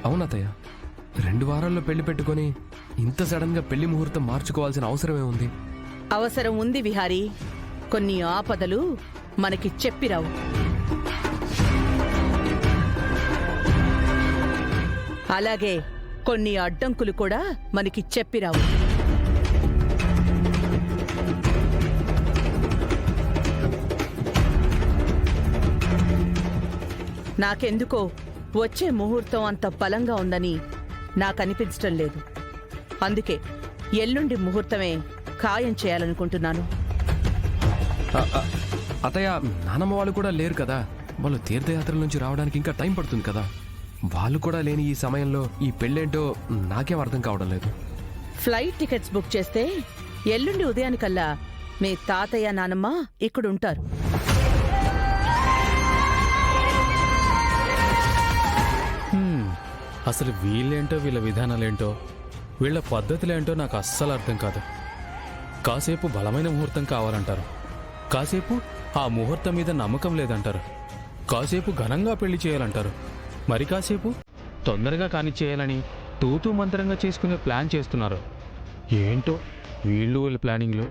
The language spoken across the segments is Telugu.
అవునతయ్య, 2 వారాల్లో పెళ్లి పెట్టుకొని ఇంత సడన్ గా పెళ్లి ముహూర్తం మార్చుకోవాల్సిన అవసరమే ఉంది? అవసరం ఉంది విహారీ. కొన్ని ఆపదలు మనకి చెప్పిరావు. అలాగే కొన్ని అడ్డంకులు కూడా మనకి చెప్పిరావు. నాకెందుకో వచ్చే ముహూర్తం అంత బలంగా ఉందని నాకనిపించటం లేదు. అందుకే ఎల్లుండి ముహూర్తమే ఖాయం చేయాలనుకుంటున్నాను. అతయ్య, నానమ్మ వాళ్ళు కూడా లేరు కదా. వాళ్ళు తీర్థయాత్రల నుంచి రావడానికి ఇంకా టైం పడుతుంది కదా. వాళ్ళు కూడా లేని ఈ సమయంలో ఈ పెళ్ళేంటో నాకేం అర్థం కావడం లేదు. ఫ్లైట్ టికెట్స్ బుక్ చేస్తే ఎల్లుండి ఉదయానికల్లా మీ తాతయ్య నానమ్మ ఇక్కడుంటారు. అసలు వీళ్ళేంటో, వీళ్ళ విధానాలేంటో, వీళ్ళ పద్ధతులేంటో నాకు అస్సలు అర్థం కాదు. కాసేపు బలమైన ముహూర్తం కావాలంటారు, కాసేపు ఆ ముహూర్తం మీద నమ్మకం లేదంటారు, కాసేపు ఘనంగా పెళ్లి చేయాలంటారు, మరి కాసేపు తొందరగా కానిచ్చేయాలని తూతూ మంత్రంగా చేసుకునే ప్లాన్ చేస్తున్నారు. ఏంటో వీళ్ళ ప్లానింగ్లు.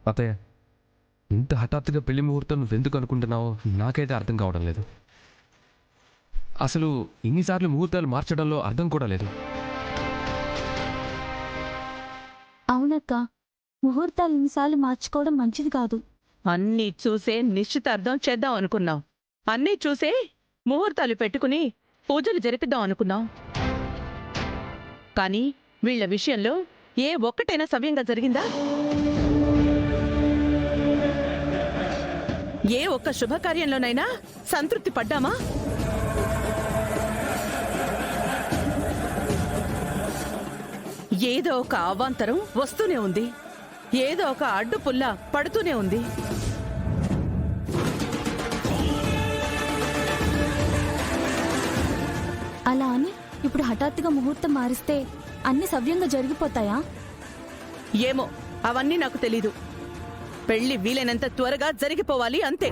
అతయ్య, ఇంత హఠాత్తుగా పెళ్లి ముహూర్తం నువ్వెందుకు అనుకుంటున్నావో నాకైతే అర్థం కావడం లేదు. అసలు ఇన్నిసార్లు ముహూర్తాలు మార్చడంలో అర్థం కూడా లేదు. అవునక్క, ముహూర్తాలు ఇన్నిసార్లు మార్చుకోవడం మంచిది కాదు. అన్నీ చూసే నిశ్చితార్థం చేద్దాం అనుకున్నాం. అన్నీ చూసే ముహూర్తాలు పెట్టుకుని పూజలు జరిపిద్దాం అనుకున్నాం. కానీ వీళ్ల విషయంలో ఏ ఒక్కటైనా సవ్యంగా జరిగిందా? ఏ ఒక్క శుభకార్యంలోనైనా సంతృప్తి పడ్డామా? ఏదో ఒక అవాంతరం వస్తూనే ఉంది, ఏదో ఒక అడ్డుపుల్ల పడుతూనే ఉంది. అలా అని ఇప్పుడు హఠాత్తుగా ముహూర్తం మారిస్తే అన్ని సవ్యంగా జరిగిపోతాయా? ఏమో, అవన్నీ నాకు తెలీదు. పెళ్లి వీలైనంత త్వరగా జరిగిపోవాలి, అంతే.